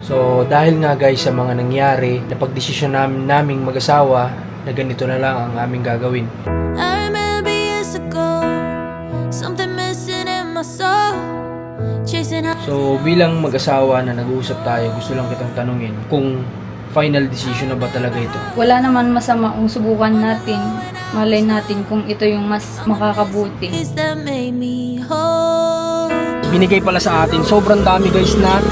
So dahil nga guys sa mga nangyari, napagdesisyon naming mag-asawa na ganito na lang ang aming gagawin. I remember years ago, something missing in my soul. Chasing high. So bilang mag-asawa na nag-uusap tayo, gusto lang kitang tanungin kung final decision na ba talaga ito. Wala naman masama kung subukan natin. Malay natin kung ito yung mas makakabuti. Is that made me whole. Binigay pala sa atin, sobrang dami guys na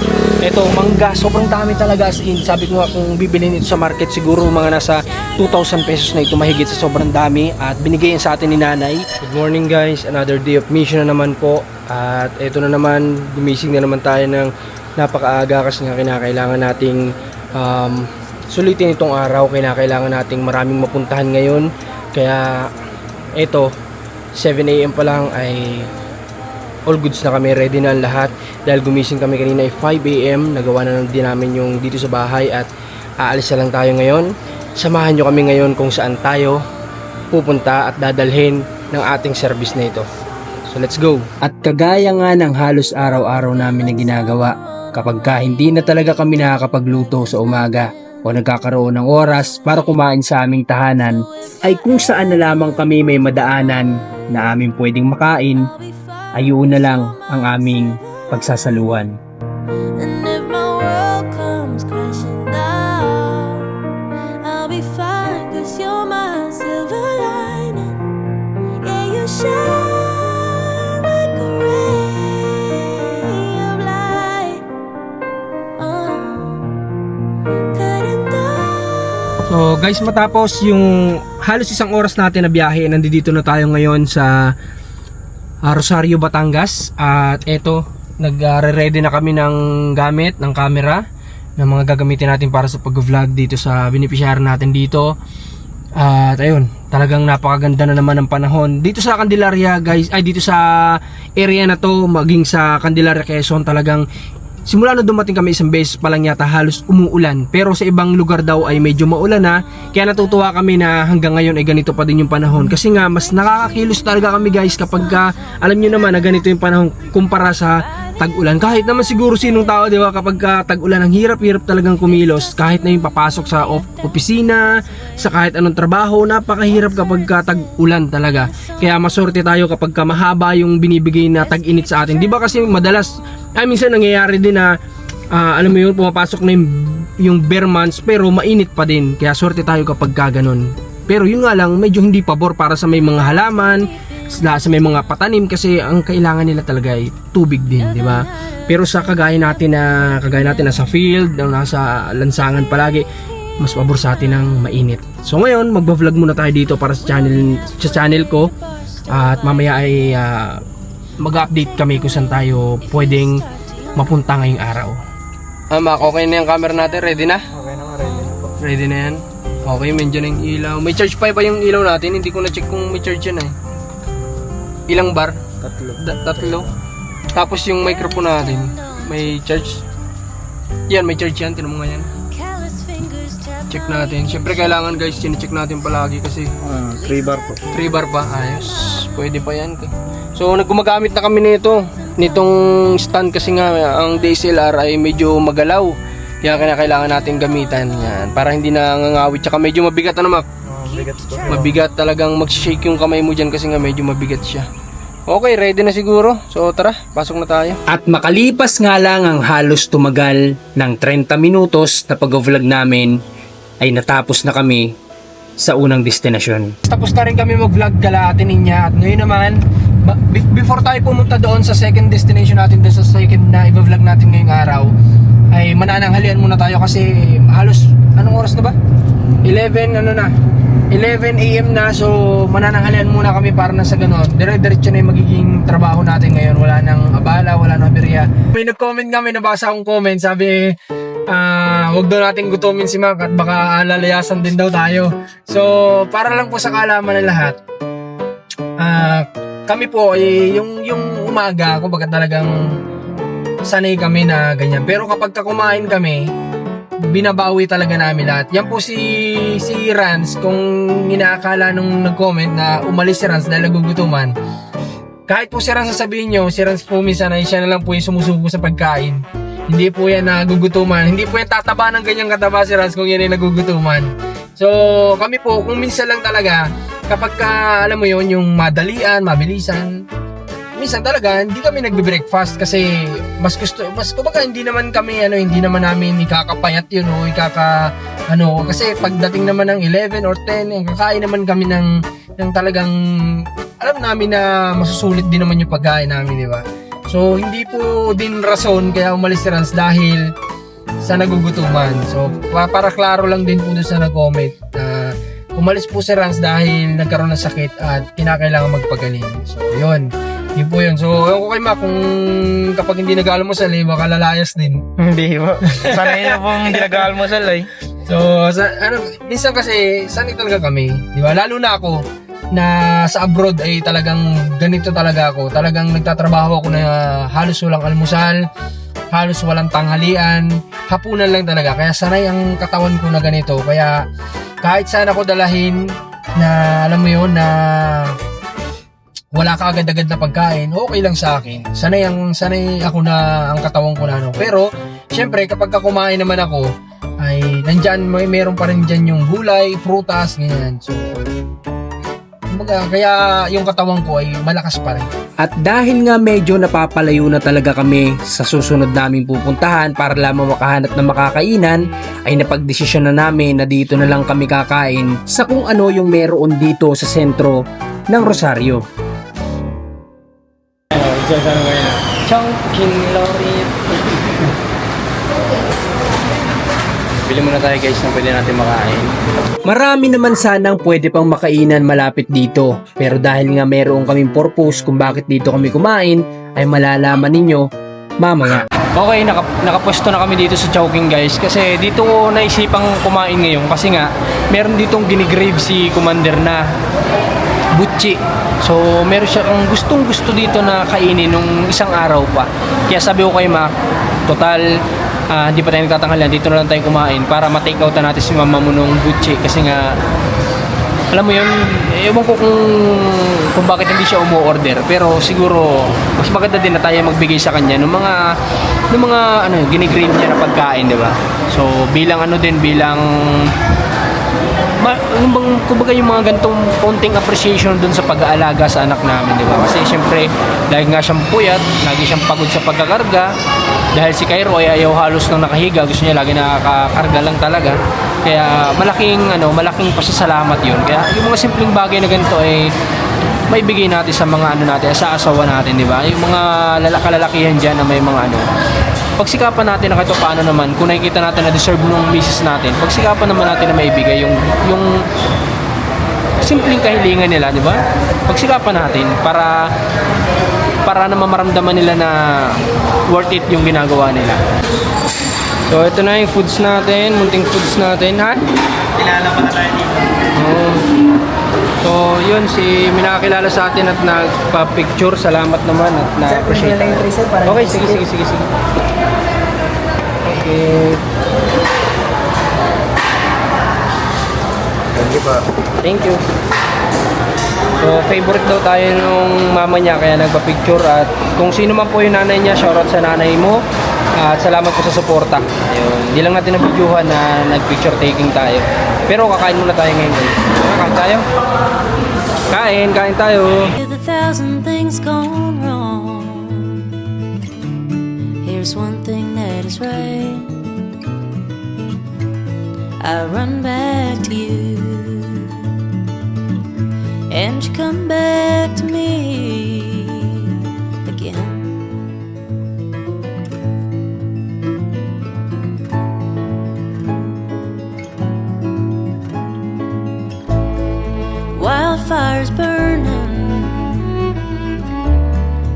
eto, mangga, sobrang dami talaga as in. Sabi ko nga kung bibilhin ito sa market siguro mga nasa 2,000 pesos na ito, mahigit sa sobrang dami. At binigay yan sa atin ni nanay. Good morning guys, another day of mission na naman po. At eto na naman, gumising na naman tayo ng napakaaga kasi nga kinakailangan nating sulitin itong araw. Kinakailangan nating maraming mapuntahan ngayon. Kaya eto, 7 AM pa lang ay all goods na kami, ready na ang lahat. Dahil gumising kami kanina ay 5 AM, nagawa na din namin yung dito sa bahay at aalis na lang tayo ngayon. Samahan nyo kami ngayon kung saan tayo pupunta at dadalhin ng ating service na ito. So let's go! At kagaya nga ng halos araw-araw namin na ginagawa, kapag hindi na talaga kami nakakapagluto sa umaga o nagkakaroon ng oras para kumain sa aming tahanan, ay kung saan na lamang kami may madaanan na aming pwedeng makain, ayun na lang ang aming pagsasaluhan. And if my world comes crashing down, I'll be fine, 'cause you're my silver lining. Yeah, you shine like a ray of light. Couldn't So guys, matapos yung halos isang oras natin na biyahe, nandito na tayo ngayon sa Rosario, Batangas. At eto, nag-ready na kami ng gamit, ng camera, ng mga gagamitin natin para sa pag-vlog dito sa beneficiary natin dito. At ayun, talagang napakaganda na naman ng panahon dito sa Candelaria guys, ay dito sa area na to, maging sa Candelaria, Quezon. Talagang simula na dumating kami isang beses pa lang yata halos umuulan, pero sa ibang lugar daw ay medyo maulan na. Kaya natutuwa kami na hanggang ngayon ay ganito pa din yung panahon, kasi nga mas nakakakilos talaga kami guys kapag alam nyo naman na ganito yung panahon kumpara sa tag-ulan. Kahit naman siguro sinong tao, di ba, kapag tag-ulan ang hirap-hirap talagang kumilos, kahit na yung papasok sa opisina, sa kahit anong trabaho, napakahirap kapag tag-ulan talaga. Kaya maswerte tayo kapag mahaba yung binibigay na tag-init sa atin, di ba? Kasi madalas minsan nangyayari din na alam mo yun, pumapasok na yung bare months pero mainit pa din. Kaya swerte tayo kapag ganun. Pero yun nga lang, medyo hindi pabor para sa may mga halaman, sa may mga patanim, kasi ang kailangan nila talaga ay tubig din, di ba? Pero sa kagaya natin na sa field, na nasa lansangan palagi, mas pabor sa atin ng mainit. So ngayon, magba-vlog muna tayo dito para sa channel ko. At mamaya ay mag-update kami kung saan tayo pwedeng mapunta ngayong araw. Mak, okay na yung camera natin? Ready na? Okay na, ready na po. Ready na yan? Okay, medyo na yung ilaw. May charge pa ba yung ilaw natin? Hindi ko na-check kung may charge yan eh. Ilang bar? Tatlo. Tapos yung microphone natin, may charge? Yan, may charge yan. Tinan mo nga yan. Check natin. Siyempre kailangan guys, chinecheck natin palagi kasi 3 bar po. 3 bar pa. Ayos. Pwede pa yan. So naggumagamit na kami nitong stand, kasi nga ang DSLR ay medyo magalaw. Kaya kailangan natin gamitan yan para hindi na ngangawit. Tsaka medyo mabigat Mac. Bigat po. Mabigat talagang mag-shake yung kamay mo dyan kasi nga medyo mabigat siya. Okay, ready na siguro. So tara, pasok na tayo. At makalipas nga lang ang halos tumagal ng 30 minutos na pag-vlog namin, ay natapos na kami sa unang destinasyon. Tapos na rin kami mag-vlog kalahati niya. At ngayon naman, before tayo pumunta doon sa second destination natin, doon sa second na i-vlog natin ngayong araw, ay manananghalian muna tayo kasi halos, anong oras na ba? 11 AM na. So manananghalian muna kami para na sa ganun, dire-diretso na yung magiging trabaho natin ngayon. Wala nang abala, wala nang aberya. May nag-comment kami, nabasa akong comment, sabi wag daw natin gutumin si Mac at baka lalayasan din daw tayo. So para lang po sa kaalaman ng lahat, kami po yung umaga, kumbaga talagang sanay kami na ganyan. Pero kapag kumain kami, binabawi talaga namin lahat. Yan po si Rans, kung inaakala nung nag-comment na umalis si Rans dahil nagugutuman, kahit po si Rans sasabihin nyo, si Rans po minsan ay siya na lang po yung sumusubo sa pagkain. Hindi po yan nagugutuman. Hindi po yan tataba ng ganyang kataba si Rans kung yan ay nagugutuman. So, kami po, kung minsan lang talaga, kapag alam mo yon yung madalian, mabilisan, minsan talaga, hindi kami nagbe-breakfast kasi kumbaga, hindi naman namin ikakapayat yun o kasi pagdating naman ng 11 or 10, kakain naman kami ng talagang, alam namin na masusulit din naman yung pagkain namin, di ba? So, hindi po din rason kaya umalis si Rans dahil sa nagugutuman. So, para klaro lang din po doon sa nag-comment na umalis po si Rans dahil nagkaroon ng sakit at kinakailangan magpagaling. So, yun. Yun po yun. So, ewan ko kay Ma, kung kapag hindi nag-almusal, baka lalayas din. Hindi po. Sanay na pong hindi nag-almusal eh. So, minsan kasi, sanay talaga kami. Di ba? Lalo na ako, na sa abroad ay talagang ganito talaga ako. Talagang nagtatrabaho ako na halos walang almusal, halos walang tanghalian, hapunan lang talaga. Kaya sanay ang katawan ko na ganito. Kaya kahit saan ako dalahin na alam mo yun na wala ka agad-agad na pagkain, okay lang sa akin. Sanay ako na ang katawan ko na ano. Pero syempre kapag kumain naman ako ay nandyan meron pa rin dyan yung gulay, prutas, ganyan. So kaya yung katawan ko ay malakas pa rin. At dahil nga medyo napapalayo na talaga kami sa susunod naming pupuntahan para lamang makahanap ng makakainan, ay napagdesisyon na namin na dito na lang kami kakain sa kung ano yung meron dito sa sentro ng Rosario. Chongqing Lorient. Bili muna tayo guys na pwede natin makain. Marami naman sanang pwede pang makainan malapit dito. Pero dahil nga meron kaming purpose kung bakit dito kami kumain, ay malalaman ninyo mamaya. Okay, nakapwesto na kami dito sa Chowking guys. Kasi dito ko naisipang kumain ngayon. Kasi nga, meron ditong ginigrave si Commander na butchi. So, meron siya ang gustong gusto dito na kainin nung isang araw pa. Kaya sabi ko kay Ma, total, hindi pa tayo nagtatanghalian, dito na lang tayo kumain para ma-take out natin si mama mo nung butchi. Kasi nga, alam mo yun, ewan ko kung bakit hindi siya umu-order. Pero siguro, mas maganda din na tayo magbigay sa kanya ng mga ginigrave niya na pagkain, di ba? So, bilang kumbaga yung mga gantong konting appreciation dun sa pag-aalaga sa anak namin, di ba? Kasi syempre, dahil nga siyang puyat, lagi siyang pagod sa pagkakarga, dahil si Cairo ay ayaw halos nang nakahiga, gusto niya lagi nakakarga lang talaga. Kaya malaking pasasalamat yun. Kaya yung mga simpleng bagay na ganito ay maibigay natin sa mga sa asawa natin, di ba? Yung mga kalalakihan dyan na may mga pagsikapan natin na kahit paano naman, kung nakikita natin na deserve ng misis natin, pagsikapan naman natin na maibigay yung simpleng kahilingan nila, di ba? Pagsikapan natin para naman maramdaman nila na worth it yung ginagawa nila. So, ito na yung foods natin, munting foods natin, ha? Kilala pa na tayo dito. Oo. So, yun, may nakakilala sa atin at nagpa-picture. Salamat naman at na-appreciate. Okay, sige. Okay. Thank you. So, favorite daw tayo nung mama niya kaya nagpa-picture at kung sino man po yung nanay niya, shoutout sa nanay mo at salamat po sa suporta. Ayun, hindi lang natin na-videohan na nag-picture taking tayo. Pero kakain muna tayo ngayon. Kakain tayo? Kain tayo. With 1,000 things gone wrong, here's one thing that is right. I run back to you, and you come back to me again. Wildfires burning,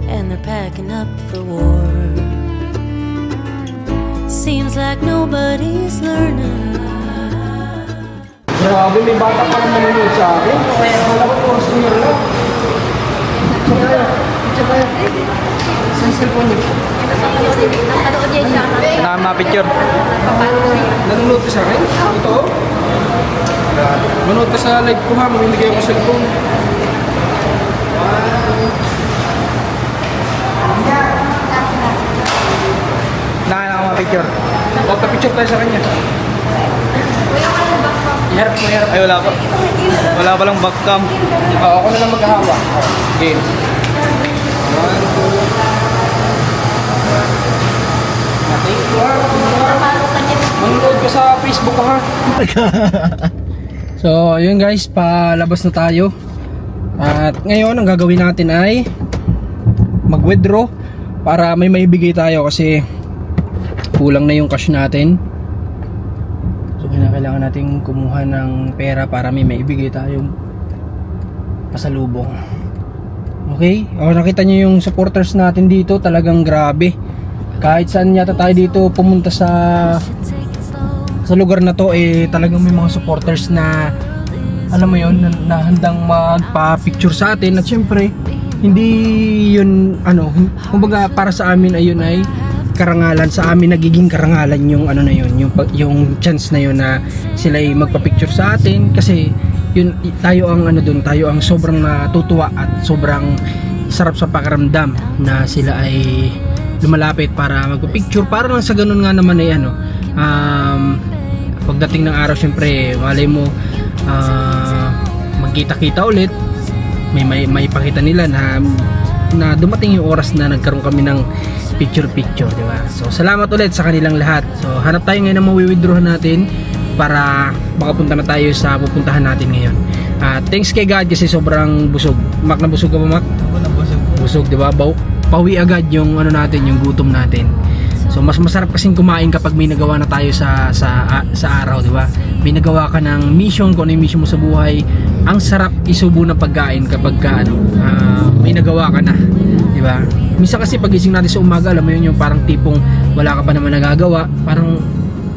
and they're packing up for war. Seems like nobody's learning. Grabe, may bata pa naman nanonood sa akin. Kaya malawat ko sa inyo lang. Tsaka, sa cellphone niyo. Kailangan ma-picture. Nanonood ka sa akin? Ito? Manood ka sa live ko ha, mamimigay ako sa cellphone. Nakakala ko Picture. Picture tayo sa kanya. Iharap mo, iharap. Ay, wala pa. Wala pa lang backcam. Ako na lang maghahawa. Game. Manood ka sa Facebook ha. So, yun guys, palabas na tayo. At ngayon, ang gagawin natin ay mag-withdraw para may maibigay tayo kasi kulang na yung cash natin. So, kailangan natin kumuha ng pera para may maibigay tayong pasalubong. Okay? O, nakita nyo yung supporters natin dito, talagang grabe. Kahit saan yata tayo dito pumunta sa lugar na to, talagang may mga supporters na alam mo yun, na handang magpa-picture sa atin. At syempre, hindi yun kumbaga para sa amin ayun ay karangalan, sa amin nagiging karangalan yung na yun, yung chance na yun na sila ay magpa-picture sa atin kasi yun, tayo ang tayo ang sobrang natutuwa at sobrang sarap sa pakiramdam na sila ay lumalapit para magpa-picture. Para lang sa ganun nga naman ay pagdating ng araw syempre malay mo magkita-kita ulit, may pakita nila na dumating yung oras na nagkaroon kami ng picture, di ba? So salamat ulit sa kanilang lahat. So hanap tayo ngayon ng mawi-withdraw natin para makapunta na tayo sa pupuntahan natin ngayon. Thanks kay God kasi sobrang busog. Mak, na busog ka ba, Mak? Busog, di ba? Pawi agad yung natin, yung gutom natin. So mas masarap kasing kumain kapag may nagawa na tayo sa araw, di ba? May nagawa ka ng mission, kung ano yung mission mo sa buhay. Ang sarap isubo ng pagkain kapag may nagawa ka na, di ba? Minsan kasi pagising natin sa umaga, alam mo yun, yung parang tipong wala ka pa naman nagagawa, parang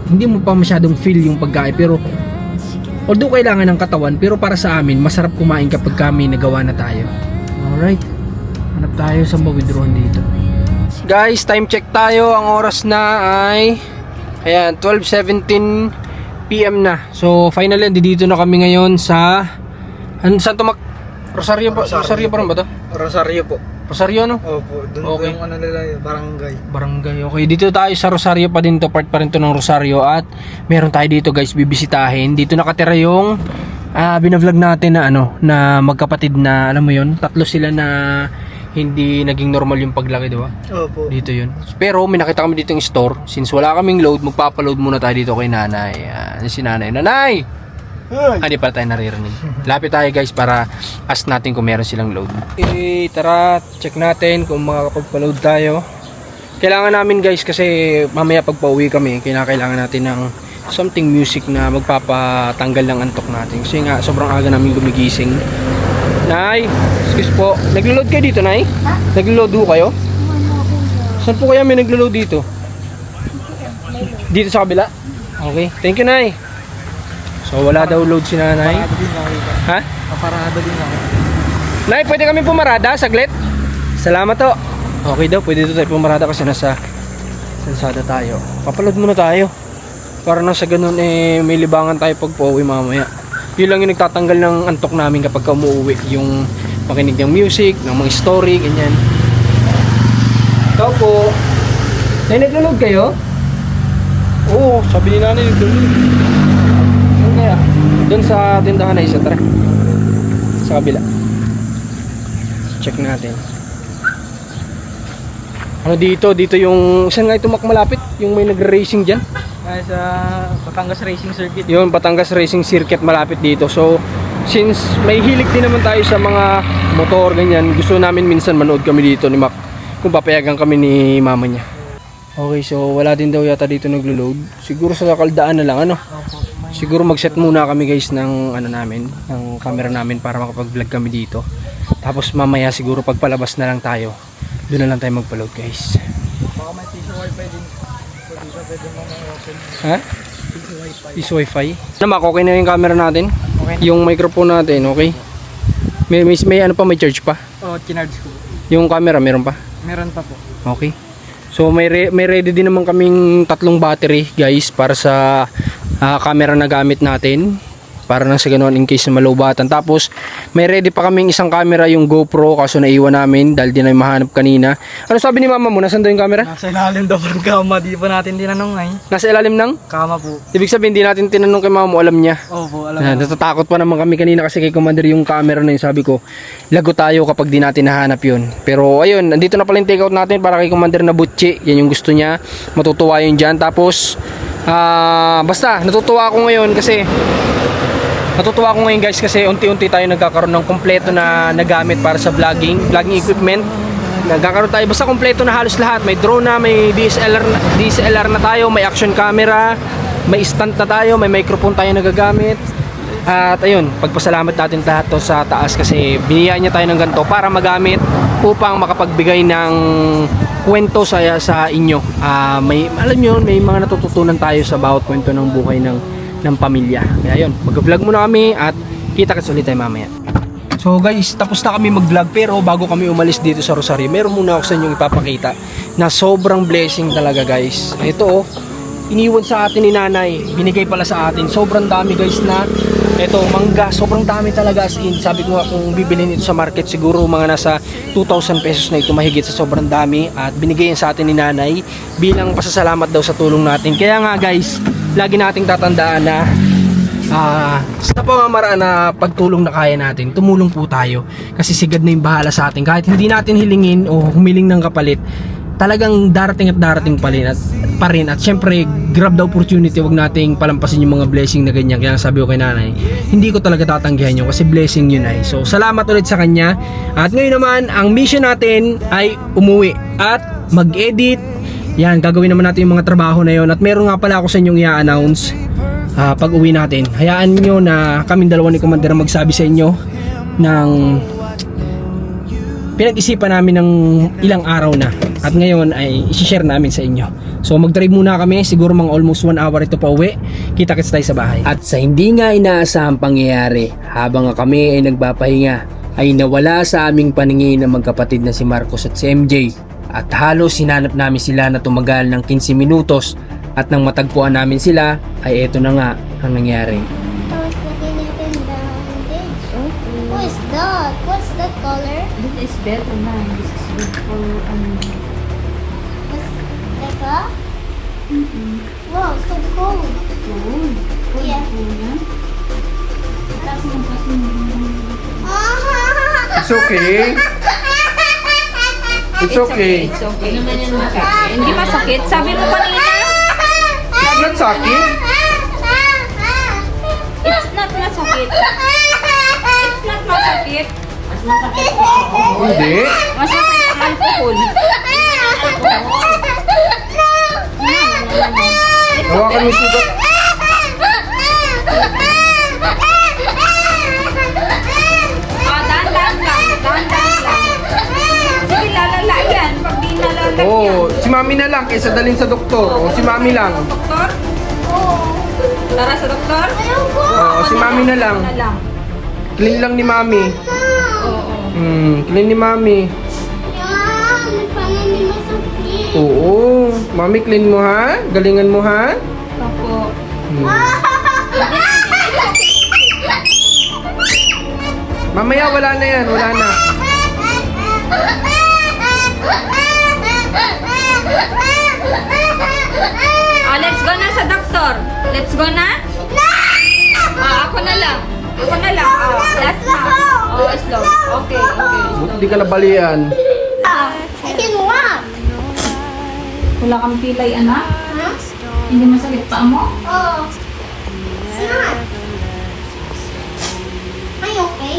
hindi mo pa masyadong feel yung pagkain. Pero although kailangan ng katawan, pero para sa amin masarap kumain kapag kami nagawa na tayo. Alright, hanap tayo sa withdrawal dito. Guys, time check tayo. Ang oras na ay 12:17 PM na. So finally dito na kami ngayon sa Santo Rosario pa. Rosario pa rin ba to? Rosario po. Rosario, no? Opo, doon Okay. po yung nila, barangay. Okay, dito tayo sa Rosario pa din to, part pa rin to ng Rosario. At meron tayo dito guys, bibisitahin. Dito nakatira yung binavlog natin na na magkapatid na, alam mo yun, tatlo sila na hindi naging normal yung paglaki, diba? Opo. Dito yun. Pero may nakita kami dito yung store. Since wala kaming load, magpapaload muna tayo dito kay nanay. Si nanay. Nanay! Hindi pala tayo naririnig. Lapit tayo guys para ask natin kung meron silang load. Tara, check natin kung makakapagpa-load tayo. Kailangan namin guys kasi mamaya pag pauwi kami, kailangan natin ng something music na magpapatanggal ng antok natin. Kasi nga sobrang aga namin gumigising. Nay, excuse po. Naglo-load kayo dito, Nay? Ha? Naglo-load ho kayo? Saan po kaya may naglo-load dito? Dito sa kabila? Okay. Thank you, Nay. So wala daw load si nanay. Ha? Paparada din ako. Nay, pwede kami pumarada saglit? Salamat to. Okay daw, pwede dito tayo pumarada kasi nasa Sensada tayo. Papaload muna tayo. Para nang sa ganun may libangan tayo pag pauwi mamaya. Yun lang yung nagtatanggal ng antok namin kapag umuwi. Yung makinig ng music, ng mga story, ganyan. Ikaw po. Nay, naglo-load kayo? Oo, sabi ni nanay naglo-load. Kaya doon sa tindahan na isa, tara sa kabila, check natin dito yung saan nga ito malapit yung may nagre-racing dyan Sa Batangas Racing Circuit. yun, Batangas Racing Circuit malapit dito. So since may hilig din naman tayo sa mga motor ganyan, gusto namin minsan manood kami dito ni Mac kung papayagan kami ni mama niya. Okay, so wala din daw yata dito naglo-load, siguro sa kaldaan na lang siguro mag-set muna kami guys ng ng camera namin para makapag-vlog kami dito. Tapos mamaya siguro pagpalabas na lang tayo, doon na lang tayo mag-upload guys. Baka may piso wifi din. Pwede mo open. Ha? Piso wifi. Okay na yung camera natin. Okay na. Yung microphone natin, okay? May may charge pa. Kinards ko. Yung camera meron pa. Meron pa po. Okay. So may ready din naman kaming 3 battery guys para sa camera na gamit natin para nang sa ganoon in case na malobatan. Tapos may ready pa kaming isang camera, yung GoPro, kaso naiwan namin dahil di na mahanap kanina. Ano sabi ni mama mo? Nasaan daw yung camera? Nasa ilalim daw ng kama, di pa natin tinanong ay. Nasa ilalim ng? Kama po. Ibig sabihin di natin tinanong kay mama mo, alam niya. Opo, alam Ah, mo. natatakot pa naman kami kanina kasi kay Commander yung camera na yun. Sabi ko, lago tayo kapag di natin nahanap yun. Pero ayun, nandito na pala yung takeout natin para kay Commander na butchi. Yan yung gusto niya. Matutuwa yun dyan. Tapos, basta, natutuwa ako ngayon guys kasi unti-unti tayo nagkakaroon ng kompleto na nagamit para sa vlogging equipment. Nagkakaroon tayo basta kompleto na halos lahat. May drone na, may DSLR na tayo, may action camera, may stand na tayo, may microphone tayo nagagamit. At ayun, pagpasalamat natin lahat to sa taas kasi binigyan niya tayo ng ganito para magamit upang makapagbigay ng kwento sa inyo. Alam niyo, may mga natututunan tayo sa bawat kwento ng buhay ng pamilya. Kaya ayun, mag-vlog muna kami at kita-kits ulit tayo mamaya. So guys, tapos na kami mag-vlog pero bago kami umalis dito sa Rosario, meron muna ako sa inyong ipapakita na sobrang blessing talaga guys. Ito iniwan sa atin ni nanay, binigay pala sa atin. Sobrang dami guys na ito, mangga, sobrang dami talaga as in. Sabi ko nga kung bibilhin ito sa market siguro mga nasa 2,000 pesos na ito, mahigit sa sobrang dami. At binigay yan sa atin ni nanay bilang pasasalamat daw sa tulong natin. Kaya nga guys, lagi nating tatandaan na sa pamamaraan na pagtulong na kaya natin, tumulong po tayo. Kasi si God na yung bahala sa atin. Kahit hindi natin hilingin o humiling ng kapalit, talagang darating pa rin at syempre grab the opportunity, wag nating palampasin yung mga blessing na ganyan. Kaya sabi ko kay nanay, hindi ko talaga tatanggihan yun kasi blessing yun ay. So salamat ulit sa kanya. At ngayon naman ang mission natin ay umuwi at mag-edit. Yan, gagawin naman natin yung mga trabaho na yon. At meron nga pala ako sa inyong i-announce pag uwi natin. Hayaan nyo na kaming dalawa ni Commander magsabi sa inyo ng pinag-isipan namin ng ilang araw na. At ngayon ay isi-share namin sa inyo. So mag-drive muna kami, siguro mga almost 1 hour ito pa uwi. Kita-kits tayo sa bahay. At sa hindi nga inaasahang pangyayari, habang kami ay nagpapahinga, ay nawala sa aming paningin ang magkapatid na si Marcos at si MJ. At halos sinanap namin sila na tumagal ng 15 minutos. At nang matagpuan namin sila, ay eto na nga ang nangyari. Who is that? What's that color? This is better na. This is good for Like a? Wow, so cold. food. Yeah. It's okay. It's okay. It's okay. Hindi masakit. Sabi mo kanina, It's not sakit. it's not masakit. It's not masakit. Hindi. Mas masakit ang alcohol. Hawakan mo sugat. Dahan-dahan lang. Dahan-dahan lang. Sige, lalala yan. Pag di nalala Oh, si mami na lang kaysa dalhin sa doktor. O si mami lang. Doktor? Tara sa doktor? Oh, si mami na lang. Na lang. Clean lang ni mami. Oo. Clean ni mami. Oo, mami clean mo ha? Galingan mo ha? Opo. Mamaya wala na yan, wala na. Let's go na sa doktor. Let's go na? Ako na lang. Ako na lang. Last na. Slow. Okay. Buti di ka nabalian. I can walk. Wala kang pilay, anak? Huh? Hindi masakit pa mo? Oh. It's not. Are you okay?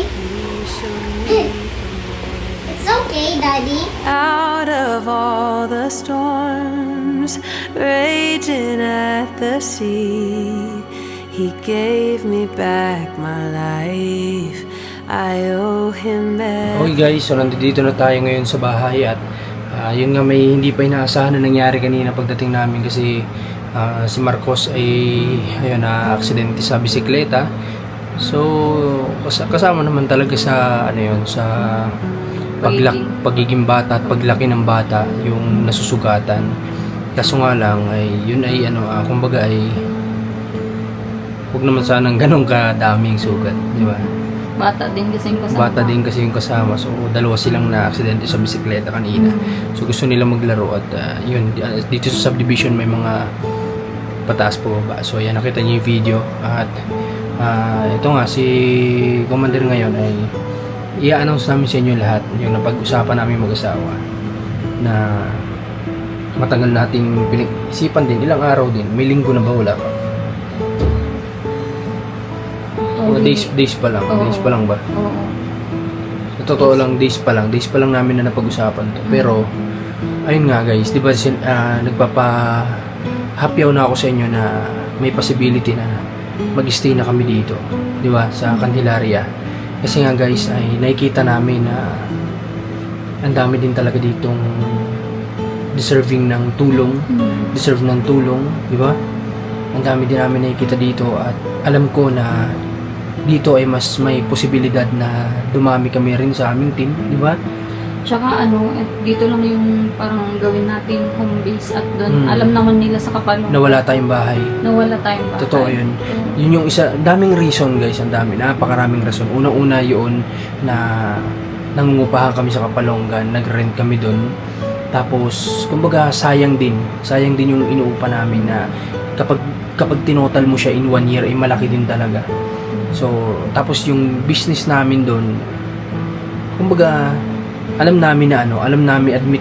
It's okay, Daddy. Out of all the storms raging at the sea, He gave me back my life. I owe Him back. Okay guys, so nandito na tayo ngayon sa bahay at yun nga, may hindi pa inaasahan na nangyari kanina pagdating namin kasi si Marcos ay ayun, na-aksidente sa bisikleta. So kasama naman talaga sa ano yun, sa pagiging bata at paglaki ng bata yung nasusugatan. Kaso nga lang ay yun ay ano, kumbaga ay Huwag naman sanang ganun kadaming sugat, di ba? Bata din kasi yung kasama. Bata din kasi yung kasama. So, dalawa silang na-aksidente sa bisikleta kanina. So, gusto nila maglaro at yun, dito sa subdivision may mga pataas po ba. So, ayan, nakita niyo yung video. At ito nga, si Commander ngayon ay i-announce namin sa inyo lahat yung napag-usapan namin mag-asawa na matagal nating pinag-isipan din, ilang araw din. May linggo na ba? Wala pa? O, days pa lang. Oo. Days pa lang ba? Oo. Sa totoo lang, days pa lang namin na napag-usapan to. Pero, ayun nga guys, di ba nagpapa-happy na ako sa inyo na may possibility na mag-stay na kami dito. Di ba? Sa Candelaria. Kasi nga guys, ay nakikita namin na ang dami din talaga ditong deserving ng tulong. Deserve ng tulong. Di ba? Ang dami din namin nakikita dito at alam ko na dito ay mas may posibilidad na dumami kami rin sa aming team, di ba? Tsaka dito lang yung parang gawin natin home base at doon. Alam naman nila sa Kapalong. Nawala tayong bahay. Nawala tayong bahay. Totoo yun. Yun yung isa, daming reason guys, ang dami, napakaraming rason. Unang-una yun na nangungupahan kami sa Kapalongan, nag-rent kami doon. Tapos, kumbaga sayang din yung inuupa namin na kapag tinotal mo siya in 1 year, ay malaki din talaga. So, tapos yung business namin doon, kumbaga, admit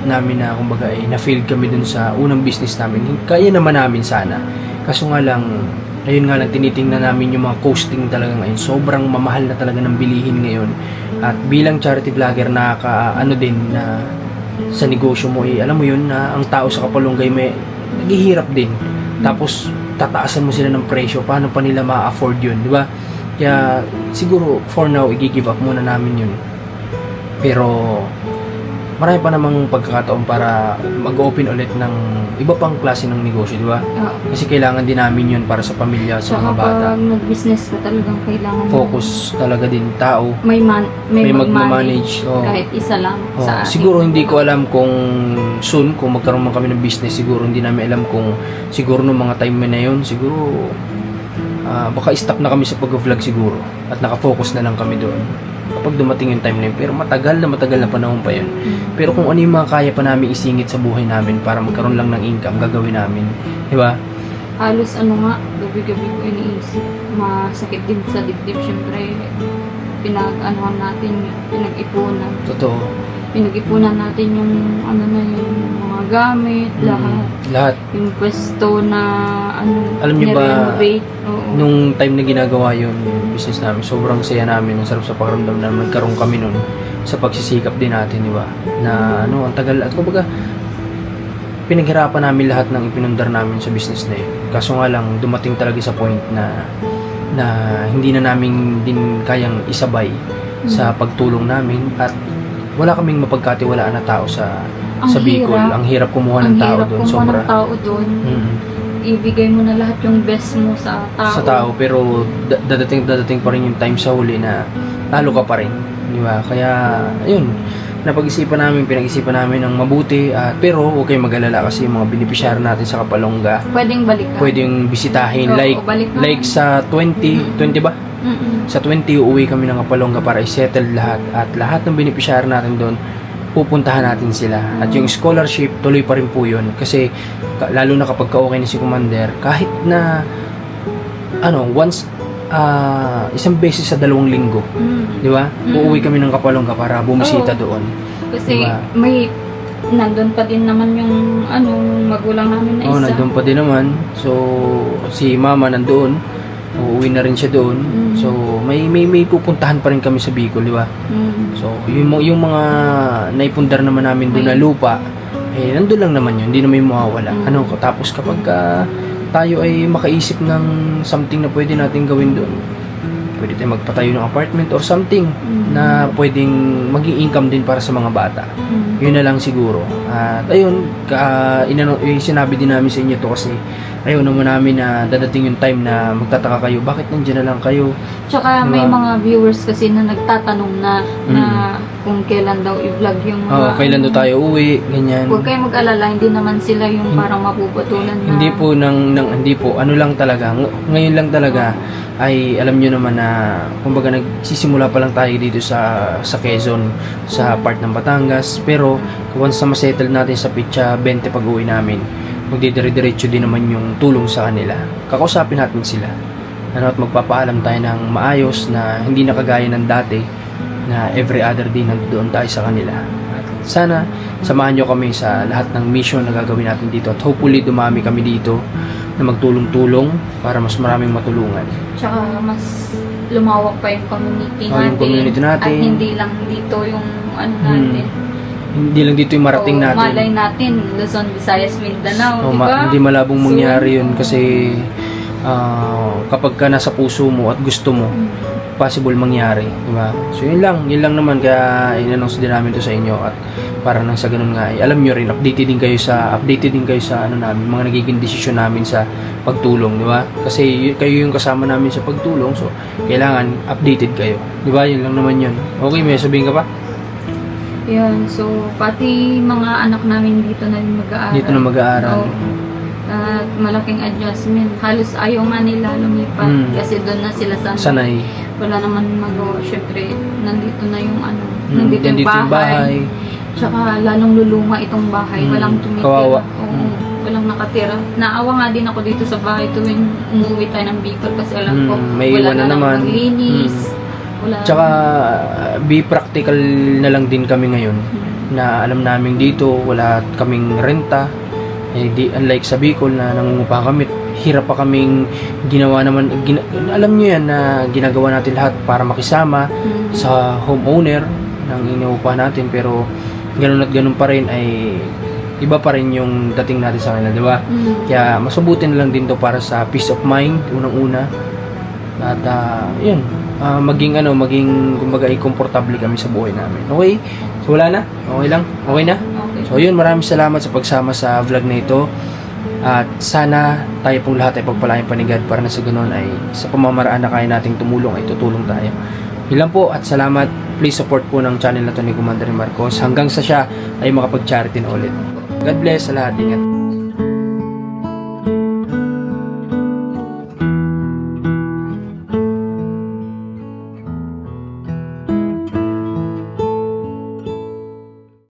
namin na kumbaga ay na-failed kami doon sa unang business namin. Kaya naman namin sana. Kaso nga lang, ayun nga lang, tinitingnan namin yung mga costing talaga ngayon. Sobrang mamahal na talaga ng bilihin ngayon. At bilang charity vlogger, din na sa negosyo mo, alam mo yun, na ang tao sa Kapalongan may naghihirap din. Tapos, tataasan mo sila ng presyo. Paano pa nila ma-afford yun, di ba? Kaya siguro for now i-give up muna namin yun. Pero marami pa namang pagkakataon para mag-open ulit ng iba pang klase ng negosyo, di ba? Kasi kailangan din namin yun para sa pamilya, sa mga bata. Kapag nag-business ka talagang kailangan Focus talaga din tao. may mag-manage. Kahit isa lang sa atin. Siguro hindi ko alam kung soon, kung magkaroon man kami ng business, siguro hindi namin alam kung siguro nung mga time na yun, siguro baka stop na kami sa pag-vlog siguro at nakafocus na lang kami doon kapag dumating yung time na yun. Pero matagal na panahon pa yun. Pero kung ano yung mga kaya pa namin isingit sa buhay namin para magkaroon lang ng income, gagawin namin, di ba? Halos gabi-gabi ko iniisip, masakit din sa dibdib. Syempre pinag-ipunan. Totoo. Pinag-ipunan natin yung yung mga gamit, Lahat. yung pwesto na Alam niyo ba, nirenovate. Oo. nung time na ginagawa yung business namin, sobrang saya namin, ang sarap sa pakiramdam na magkaroon kami nun sa pagsisikap din natin, di ba? Na ang tagal, at kumbaga pinaghirapan namin lahat ng ipinundar namin sa business na yun. Kaso nga lang, dumating talaga sa point na hindi na namin din kayang isabay sa pagtulong namin at wala kaming mapagkatiwalaan na tao sa Bicol. Ang hirap kumuha ng tao doon. Sobra. Ng tao doon. Ibigay mo na lahat yung best mo sa tao. Sa tao, pero dadating pa rin yung time sa huli na talo ka pa rin. Di ba? Kaya, ayun. Pinag-isipan namin ng mabuti. Pero, huwag kayong mag-alala kasi yung mga beneficiary natin sa Kapalonga, Pwedeng balikan. pwedeng bisitahin. Oo, Like sa 20 ba? Sa 20, uuwi kami ng Kapalonga para i-settle lahat. At lahat ng beneficiary natin doon, pupuntahan natin sila. At yung scholarship, tuloy pa rin po yun. Kasi, lalo na kapag ka-okay na si Commander, kahit na, once, isang beses sa 2 linggo. Di ba? Uuwi kami ng Kapalonga para bumisita doon. Kasi, diba? nandun pa din naman yung, magulang namin na isa. Nandun pa din naman. So, si Mama nandoon. Uuwi na rin siya doon. So, may pupuntahan pa rin kami sa Bicol, di ba? So, yung mga naipundar naman namin doon na lupa, nandun lang naman yun. Hindi naman mawawala. Tapos kapag tayo ay makaisip ng something na pwede natin gawin doon, pwede tayo magpatayo ng apartment or something na pwedeng maging income din para sa mga bata. Yun na lang siguro. At ayun, sinabi din namin sa inyo to kasi ayaw naman namin na dadating yung time na magtataka kayo, bakit nandiyan na lang kayo? Tsaka may Diba? mga viewers kasi na nagtatanong na kung kailan daw i-vlog yung mga Kailan daw tayo uwi, ganyan. Huwag kayong mag-alala, hindi naman sila yung parang mapuputulan na Hindi po hindi po ano lang talaga. Ngayon lang talaga ay alam niyo naman na kumbaga nagsisimula pa lang tayo dito sa Quezon, sa part ng Batangas, pero once na ma-settle natin sa Pitsa 20 pag-uwi namin, magdidire-diretso din naman yung tulong sa kanila. Kakausapin natin sila. At magpapaalam tayo ng maayos na hindi na kagaya ng dati na every other day nandoon tayo sa kanila. At sana samahan nyo kami sa lahat ng mission na gagawin natin dito at hopefully dumami kami dito na magtulong-tulong para mas maraming matulungan. tsaka mas lumawak pa yung community Oh, yung community natin. At hindi lang dito yung ano natin. Hindi lang dito yung marating O, natin. malay natin, Luzon, Visayas, Mindanao, Oh, di ba? hindi malabong So, mangyari yun kasi kapag ka nasa puso mo at gusto mo, possible mangyari, di ba? So yun lang naman, kaya inanong din namin to sa inyo at para nang sa ganun nga, alam nyo rin, updated din kayo sa ano namin, mga nagiging desisyon namin sa pagtulong, di ba? Kasi kayo yung kasama namin sa pagtulong, so kailangan updated kayo, di ba? Yun lang naman yun. Okay, may sabihin ka pa? Yun, so pati mga anak namin dito na mag-aaral. Dito na mag-aaral. Oo. At malaking adjustment. Halos ayaw nga nila lumipat kasi doon na sila Sanay. Wala naman magawa. Syempre, nandito na yung ano, Nandito nandito yung yung bahay. Tsaka lalong luluma itong bahay. Walang tumitira. Kawawa. Oo, walang nakatira. Naawa nga din ako dito sa bahay tuwing umuwi tayo ng Bicol kasi alam ko, may wala iwan na na naman. maglinis. Wala Tsaka be practical na lang din kami ngayon na alam namin dito wala kaming renta, unlike sa Bicol na nangungupa kami, hirap pa kaming ginawa naman, alam nyo yan na ginagawa natin lahat para makisama sa homeowner ng inuupa natin, pero ganun at ganun pa rin ay iba pa rin yung dating natin sa kanila, di ba? Kaya mas mabuti na lang din to para sa peace of mind unang-una at yun, maging kumbaga komportable kami sa buhay namin. Okay? So wala na? Okay lang? Okay na? Okay. So yun, maraming salamat sa pagsama sa vlog na ito. At sana tayo pong lahat ay pagpalain pa ni God para na sa ganun ay sa pamamaraan na kaya nating tumulong ay tutulong tayo. Yun lang po at salamat. Please support po ng channel na to ni Commander Marcos hanggang sa siya ay makapag-charity na ulit. God bless sa lahat. Ingat.